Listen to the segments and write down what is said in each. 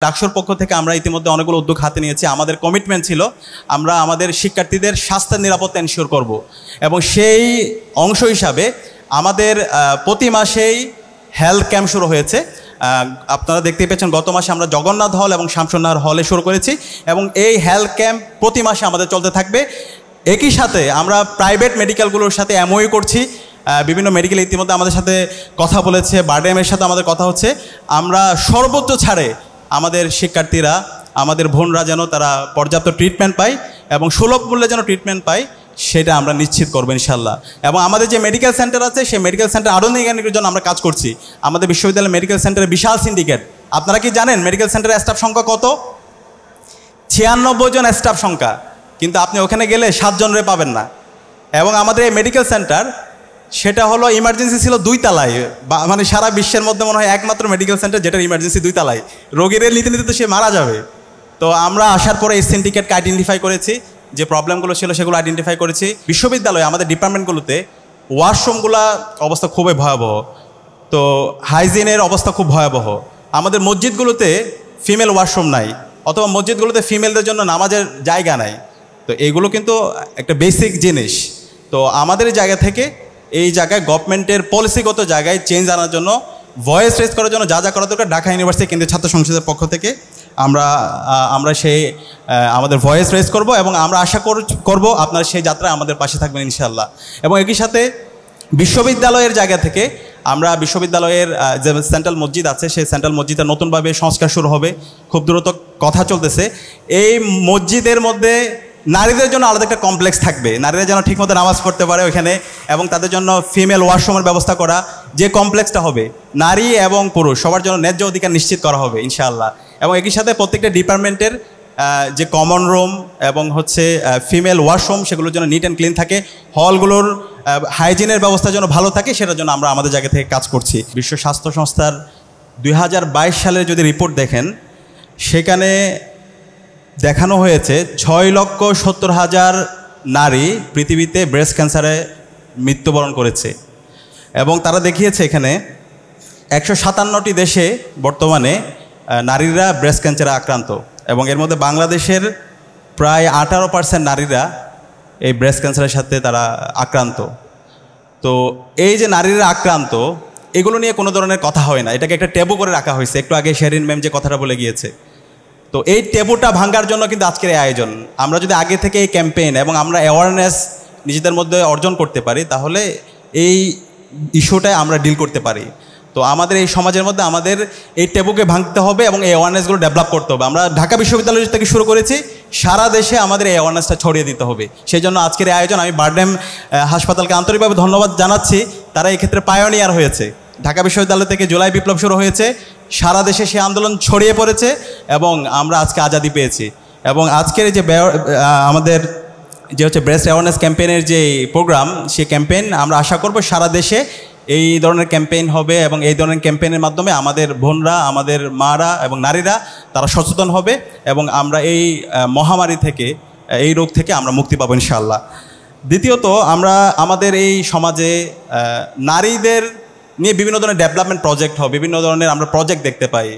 ডাকসুর পক্ষ থেকে আমরা ইতিমধ্যে অনেকগুলো উদ্যোগ হাতে নিয়েছি। আমাদের কমিটমেন্ট ছিল আমরা আমাদের শিক্ষার্থীদের স্বাস্থ্যের নিরাপত্তা এনশিওর করব, এবং সেই অংশ হিসাবে আমাদের প্রতি মাসেই হেলথ ক্যাম্প শুরু হয়েছে। আপনারা দেখতেই পেয়েছেন গত মাসে আমরা জগন্নাথ হল এবং শামসুন্নাহার হলে শুরু করেছি, এবং এই হেলথ ক্যাম্প প্রতি মাসে আমাদের চলতে থাকবে। একই সাথে আমরা প্রাইভেট মেডিকেলগুলোর সাথে এমওইউ করছি। বিভিন্ন মেডিকেল ইতিমধ্যে আমাদের সাথে কথা বলেছে, বারডেমের সাথে আমাদের কথা হচ্ছে। আমরা সর্বোচ্চ ছাড়ে আমাদের শিক্ষার্থীরা, আমাদের বোনরা যেন তারা পর্যাপ্ত ট্রিটমেন্ট পায় এবং সুলভ মূল্যে যেন ট্রিটমেন্ট পায়, সেটা আমরা নিশ্চিত করবো ইনশাল্লাহ। এবং আমাদের যে মেডিকেল সেন্টার আছে সেই মেডিকেল সেন্টার আধুনিকায়নের জন্য আমরা কাজ করছি। আমাদের বিশ্ববিদ্যালয় মেডিকেল সেন্টারে বিশাল সিন্ডিকেট। আপনারা কি জানেন মেডিকেল সেন্টারের স্টাফ সংখ্যা কত? 96 জন স্টাফ সংখ্যা, কিন্তু আপনি ওখানে গেলে 7 জনরে পাবেন না। এবং আমাদের এই মেডিকেল সেন্টার সেটা হলো ইমার্জেন্সি ছিল 2 তলায়, মানে সারা বিশ্বের মধ্যে মনে হয় একমাত্র মেডিকেল সেন্টার যেটার ইমার্জেন্সি 2 তলায়। রোগীর নিতে নিতে তো সে মারা যাবে। তো আমরা আসার পরে এই সিন্ডিকেটকে আইডেন্টিফাই করেছি, যে প্রবলেমগুলো ছিল সেগুলো আইডেন্টিফাই করেছি। বিশ্ববিদ্যালয়ে আমাদের ডিপার্টমেন্টগুলোতে ওয়াশরুমগুলো অবস্থা খুবই ভয়াবহ, তো হাইজিনের অবস্থা খুব ভয়াবহ। আমাদের মসজিদগুলোতে ফিমেল ওয়াশরুম নাই, অথবা মসজিদগুলোতে ফিমেলদের জন্য নামাজের জায়গা নাই। তো এগুলো কিন্তু একটা বেসিক জিনিস। তো আমাদের জায়গা থেকে এই জায়গায় গভর্নমেন্টের পলিসিগত জায়গায় চেঞ্জ আনার জন্য, ভয়েস রেজ করার জন্য যা যা করা দরকার, ঢাকা ইউনিভার্সিটি কেন্দ্রীয় ছাত্র সংসদের পক্ষ থেকে আমরা সেই আমাদের ভয়েস রেজ করব, এবং আমরা আশা করব আপনারা সেই যাত্রায় আমাদের পাশে থাকবেন ইনশাআল্লাহ। এবং একই সাথে বিশ্ববিদ্যালয়ের জায়গা থেকে আমরা বিশ্ববিদ্যালয়ের যে সেন্ট্রাল মসজিদ আছে সেই সেন্ট্রাল মসজিদে নতুনভাবে সংস্কার শুরু হবে, খুব দ্রুত কথা চলতেছে। এই মসজিদের মধ্যে নারীদের জন্য আলাদা একটা কমপ্লেক্স থাকবে, নারীরা যেন ঠিকমতো নামাজ পড়তে পারে ওইখানে, এবং তাদের জন্য ফিমেল ওয়াশরুমের ব্যবস্থা করা। যে কমপ্লেক্সটা হবে নারী এবং পুরুষ সবার জন্য ন্যায্য অধিকার নিশ্চিত করা হবে ইনশাআল্লাহ। এবং একই সাথে প্রত্যেকটা ডিপার্টমেন্টের যে কমন রুম এবং ফিমেল ওয়াশরুম সেগুলোর জন্য নিট অ্যান্ড ক্লিন থাকে, হলগুলোর হাইজিনের ব্যবস্থা যেন ভালো থাকে, সেটার জন্য আমরা আমাদের জায়গা থেকে কাজ করছি। বিশ্ব স্বাস্থ্য সংস্থার 2022 সালের যদি রিপোর্ট দেখেন, সেখানে দেখানো হয়েছে 6,70,000 নারী পৃথিবীতে ব্রেস্ট ক্যান্সারে মৃত্যুবরণ করেছে। এবং তারা দেখিয়েছে এখানে 157টি দেশে বর্তমানে নারীরা ব্রেস্ট ক্যান্সারে আক্রান্ত, এবং এর মধ্যে বাংলাদেশের প্রায় 18% নারীরা এই ব্রেস্ট ক্যান্সারের সাথে তারা আক্রান্ত। তো এই যে নারীরা আক্রান্ত, এগুলো নিয়ে কোনো ধরনের কথা হয় না, এটাকে একটা ট্যাবু করে রাখা হয়েছে। একটু আগে শেরিন ম্যাম যে কথাটা বলে গিয়েছে, তো এই ট্যাবুটা ভাঙার জন্য কিন্তু আজকের এই আয়োজন। আমরা যদি আগে থেকে এই ক্যাম্পেইন এবং আমরা অ্যাওয়ারনেস নিজেদের মধ্যে অর্জন করতে পারি, তাহলে এই ইস্যুটায় আমরা ডিল করতে পারি। তো আমাদের এই সমাজের মধ্যে আমাদের এই ট্যাবুকে ভাঙতে হবে এবং এই অ্যাওয়ারনেসগুলো ডেভেলপ করতে হবে। আমরা ঢাকা বিশ্ববিদ্যালয় থেকে শুরু করেছি, সারা দেশে আমাদের এই অ্যাওয়ারনেসটা ছড়িয়ে দিতে হবে। সেই জন্য আজকের এই আয়োজন। আমি বারডেম হাসপাতালকে আন্তরিকভাবে ধন্যবাদ জানাচ্ছি, তারা এই ক্ষেত্রে পায়োনিয়ার হয়েছে। ঢাকা বিশ্ববিদ্যালয় থেকে জুলাই বিপ্লব শুরু হয়েছে, সারা দেশে সেই আন্দোলন ছড়িয়ে পড়েছে, এবং আমরা আজকে আজাদি পেয়েছি। এবং আজকের যে আমাদের যে ব্রেস্ট অ্যাওয়ারনেস ক্যাম্পেইনের যে প্রোগ্রাম, সেই ক্যাম্পেইন আমরা আশা করব সারা দেশে এই ধরনের ক্যাম্পেইন হবে, এবং এই ধরনের ক্যাম্পেইনের মাধ্যমে আমাদের বোনরা, আমাদের মারা এবং নারীরা তারা সচেতন হবে, এবং আমরা এই মহামারী থেকে, এই রোগ থেকে আমরা মুক্তি পাবো ইনশাআল্লাহ। দ্বিতীয়ত, আমরা আমাদের এই সমাজে নারীদের নিয়ে বিভিন্ন ধরনের ডেভেলপমেন্ট প্রজেক্ট হয়, বিভিন্ন ধরনের আমরা প্রজেক্ট দেখতে পাই,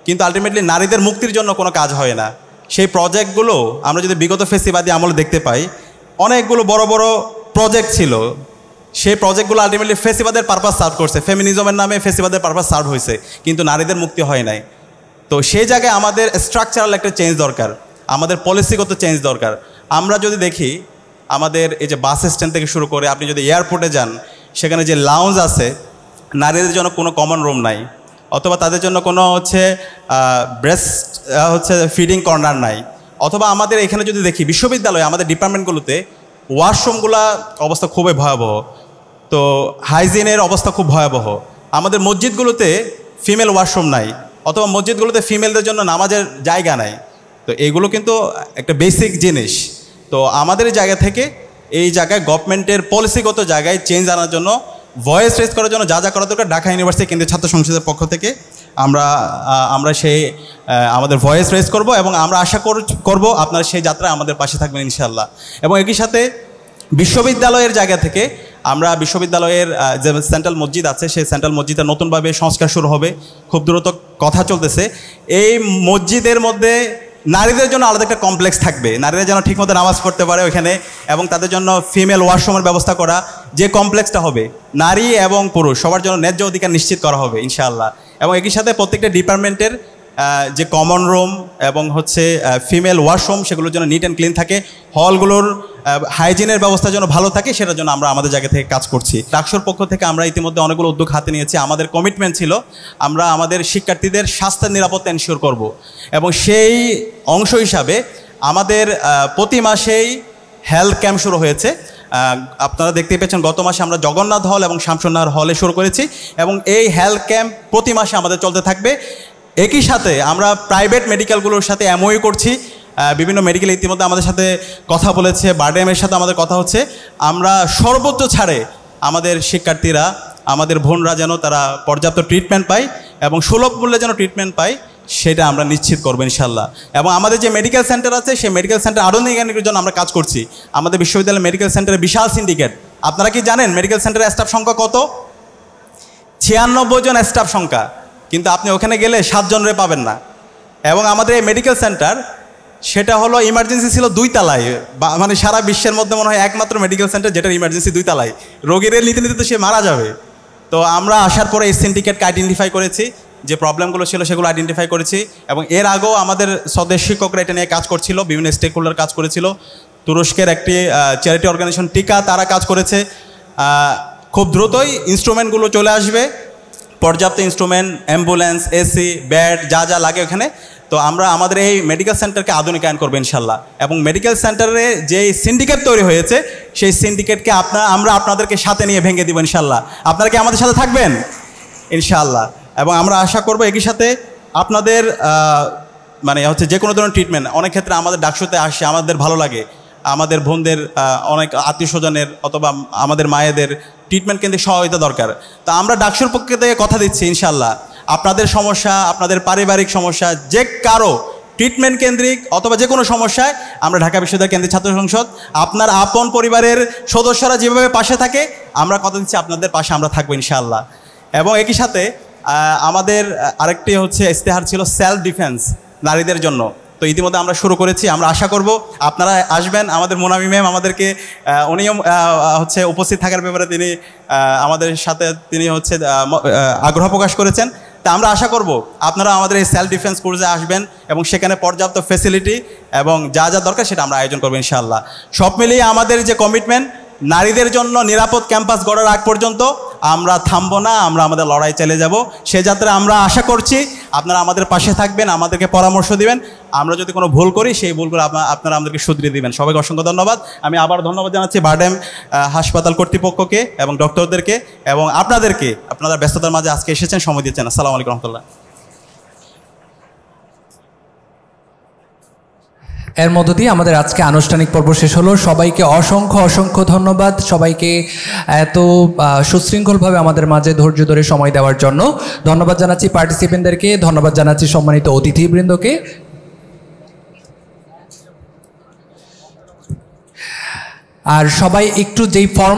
কিন্তু আলটিমেটলি নারীদের মুক্তির জন্য কোনো কাজ হয় না। সেই প্রজেক্টগুলো আমরা যদি বিগত ফেসিবাদী আমলে দেখতে পাই, অনেকগুলো বড় বড় প্রজেক্ট ছিল, সেই প্রজেক্টগুলো আলটিমেটলি ফেসিবাদের পারপাস সার্ভ করছে, ফেমিনিজমের নামে ফেসিবাদের পারপাস সার্ভ হয়েছে, কিন্তু নারীদের মুক্তি হয় নাই। তো সেই জায়গায় আমাদের স্ট্রাকচারাল একটা চেঞ্জ দরকার, আমাদের পলিসিগত চেঞ্জ দরকার। আমরা যদি দেখি আমাদের এই যে বাস স্ট্যান্ড থেকে শুরু করে আপনি যদি এয়ারপোর্টে যান, সেখানে যে লাউঞ্জ আছে, নারীদের জন্য কোনো কমন রুম নাই, অথবা তাদের জন্য কোনো ব্রেস্ট ফিডিং কর্নার নাই। অথবা আমাদের এখানে যদি দেখি বিশ্ববিদ্যালয়ে আমাদের ডিপার্টমেন্টগুলোতে ওয়াশরুমগুলো অবস্থা খুবই ভয়াবহ, তো হাইজিনের অবস্থা খুব ভয়াবহ। আমাদের মসজিদগুলোতে ফিমেল ওয়াশরুম নাই, অথবা মসজিদগুলোতে ফিমেলদের জন্য নামাজের জায়গা নাই। তো এগুলো কিন্তু একটা বেসিক জিনিস। তো আমাদের জায়গা থেকে এই জায়গায় গভর্নমেন্টের পলিসিগত জায়গায় চেঞ্জ আনার জন্য, ভয়েস রেজ করার জন্য যা যা করা দরকার, ঢাকা ইউনিভার্সিটি কেন্দ্রীয় ছাত্র সংসদের পক্ষ থেকে আমরা সেই আমাদের ভয়েস রেজ করব, এবং আমরা আশা করব আপনারা সেই যাত্রায় আমাদের পাশে থাকবেন ইনশাআল্লাহ। এবং একই সাথে বিশ্ববিদ্যালয়ের জায়গা থেকে আমরা বিশ্ববিদ্যালয়ের যে সেন্ট্রাল মসজিদ আছে সেই সেন্ট্রাল মসজিদে নতুনভাবে সংস্কার শুরু হবে, খুব দ্রুত কথা চলতেছে। এই মসজিদের মধ্যে নারীদের জন্য আলাদা একটা কমপ্লেক্স থাকবে, নারীরা যেন ঠিকমতো নামাজ পড়তে পারে ওইখানে, এবং তাদের জন্য ফিমেল ওয়াশরুমের ব্যবস্থা করা। যে কমপ্লেক্সটা হবে নারী এবং পুরুষ সবার জন্য ন্যায্য অধিকার নিশ্চিত করা হবে ইনশাআল্লাহ। এবং একই সাথে প্রত্যেকটা ডিপার্টমেন্টের যে কমন রুম এবং হচ্ছে ফিমেল ওয়াশরুম সেগুলোর জন্য নিট অ্যান্ড ক্লিন থাকে, হলগুলোর হাইজিনের ব্যবস্থা যেন ভালো থাকে, সেটার জন্য আমরা আমাদের জায়গা থেকে কাজ করছি। ডাকসুর পক্ষ থেকে আমরা ইতিমধ্যে অনেকগুলো উদ্যোগ হাতে নিয়েছি। আমাদের কমিটমেন্ট ছিল আমরা আমাদের শিক্ষার্থীদের স্বাস্থ্যের নিরাপত্তা এনশিওর করব, এবং সেই অংশ হিসাবে আমাদের প্রতি মাসেই হেলথ ক্যাম্প শুরু হয়েছে। আপনারা দেখতেই পেয়েছেন গত মাসে আমরা জগন্নাথ হল এবং শামসুন্নাহর হলে শুরু করেছি, এবং এই হেলথ ক্যাম্প প্রতি মাসে আমাদের চলতে থাকবে। একই সাথে আমরা প্রাইভেট মেডিকেলগুলোর সাথে এমওইউ করছি। বিভিন্ন মেডিকেল ইতিমধ্যে আমাদের সাথে কথা বলেছে, বারডেমের সাথে আমাদের কথা হচ্ছে। আমরা সর্বোচ্চ ছাড়ে আমাদের শিক্ষার্থীরা, আমাদের বোনরা যেন তারা পর্যাপ্ত ট্রিটমেন্ট পায় এবং সুলভ মূল্যে যেন ট্রিটমেন্ট পায়, সেটা আমরা নিশ্চিত করবো ইনশাল্লাহ। এবং আমাদের যে মেডিকেল সেন্টার আছে সেই মেডিকেল সেন্টার আধুনিকায়নের জন্য আমরা কাজ করছি। আমাদের বিশ্ববিদ্যালয় মেডিকেল সেন্টারে বিশাল সিন্ডিকেট। আপনারা কি জানেন মেডিকেল সেন্টারের স্টাফ সংখ্যা কত? 96 জন স্টাফ সংখ্যা, কিন্তু আপনি ওখানে গেলে 7 জনের পাবেন না। এবং আমাদের এই মেডিকেল সেন্টার সেটা হলো ইমার্জেন্সি ছিল 2 তলায়, মানে সারা বিশ্বের মধ্যে মনে হয় একমাত্র মেডিকেল সেন্টার যেটার ইমার্জেন্সি 2 তলায়। রোগীর নিতে নিতে তো সে মারা যাবে। তো আমরা আসার পরে এই সিন্ডিকেটকে আইডেন্টিফাই করেছি, যে প্রবলেমগুলো ছিল সেগুলো আইডেন্টিফাই করেছি, এবং এর আগেও আমাদের স্বদেশ শিক্ষকরা এটা নিয়ে কাজ করছিল, বিভিন্ন স্টেক হোল্ডার কাজ করেছিল। তুরস্কের একটি চ্যারিটি অর্গানাইজেশন টিকা তারা কাজ করেছে। খুব দ্রুতই ইনস্ট্রুমেন্টগুলো চলে আসবে, পর্যাপ্ত ইনস্ট্রুমেন্ট, অ্যাম্বুলেন্স, এসি, বেড যা যা লাগে ওখানে। তো আমরা আমাদের এই মেডিকেল সেন্টারকে আধুনিকায়ন করবো ইনশাল্লাহ। এবং মেডিকেল সেন্টারে যে সিন্ডিকেট তৈরি হয়েছে সেই সিন্ডিকেটকে আমরা আপনাদেরকে সাথে নিয়ে ভেঙে দিব ইনশাল্লাহ। আপনারা কি আমাদের সাথে থাকবেন ইনশাল্লাহ? এবং আমরা আশা করব একই সাথে আপনাদের মানে হচ্ছে যে কোনো ধরনের ট্রিটমেন্ট, অনেক ক্ষেত্রে আমাদের ডাকসুতে আসে, আমাদের ভালো লাগে আমাদের বোনদের অনেক আত্মীয় স্বজনের অথবা আমাদের মায়েদের ট্রিটমেন্ট কেন্দ্রিক সহায়তা দরকার। তা আমরা ডাকসুর পক্ষ থেকে কথা দিচ্ছি ইনশাল্লাহ, আপনাদের সমস্যা, আপনাদের পারিবারিক সমস্যা, যে কারো ট্রিটমেন্ট কেন্দ্রিক অথবা যে কোনো সমস্যায় আমরা ঢাকা বিশ্ববিদ্যালয় কেন্দ্রীয় ছাত্র সংসদ আপনার আপন পরিবারের সদস্যরা যেভাবে পাশে থাকে, আমরা কথা দিচ্ছি আপনাদের পাশে আমরা থাকবো ইনশাআল্লাহ। এবং একই সাথে আমাদের আরেকটি হচ্ছে ইস্তেহার ছিল সেলফ ডিফেন্স নারীদের জন্য। তো ইতিমধ্যে আমরা শুরু করেছি, আমরা আশা করব আপনারা আসবেন। আমাদের মোনামি ম্যাম আমাদেরকে উনিও হচ্ছে উপস্থিত থাকার ব্যাপারে তিনি আমাদের সাথে তিনি হচ্ছে আগ্রহ প্রকাশ করেছেন। তা আমরা আশা করব আপনারা আমাদের এই সেলফ ডিফেন্স কোর্সে আসবেন এবং সেখানে পর্যাপ্ত ফেসিলিটি এবং যা যা দরকার সেটা আমরা আয়োজন করবো ইনশাআল্লাহ। সব মিলিয়ে আমাদের যে কমিটমেন্ট, নারীদের জন্য নিরাপদ ক্যাম্পাস গড়ার আগ পর্যন্ত আমরা থামবো না, আমরা আমাদের লড়াই চালিয়ে যাব। সে যাত্রা আমরা আশা করছি আপনারা আমাদের পাশে থাকবেন, আমাদেরকে পরামর্শ দিবেন। আমরা যদি কোনো ভুল করি সেই ভুলগুলো আপনারা আমাদেরকে শুধরিয়ে দিবেন। সবাইকে অসংখ্য ধন্যবাদ। আমি আবার ধন্যবাদ জানাচ্ছি বারডেম হাসপাতাল কর্তৃপক্ষকে এবং ডক্টরদেরকে এবং আপনাদেরকে, আপনারা ব্যস্ততার মাঝে আজকে এসেছেন, সময় দিচ্ছেন। আসসালামু আলাইকুম রহমতুল্লাহ। এর মধ্য দিয়ে আমাদের আজকে আনুষ্ঠানিক পর্ব শেষ হলো। সবাইকে অসংখ্য অসংখ্য ধন্যবাদ, সবাইকে এত সুশৃঙ্খলভাবে আমাদের মাঝে ধৈর্য ধরে সময় দেওয়ার জন্য ধন্যবাদ জানাচ্ছি। পার্টিসিপেন্টদেরকে ধন্যবাদ জানাচ্ছি, সম্মানিত অতিথিবৃন্দকে। আর সবাই একটু যেই ফর্ম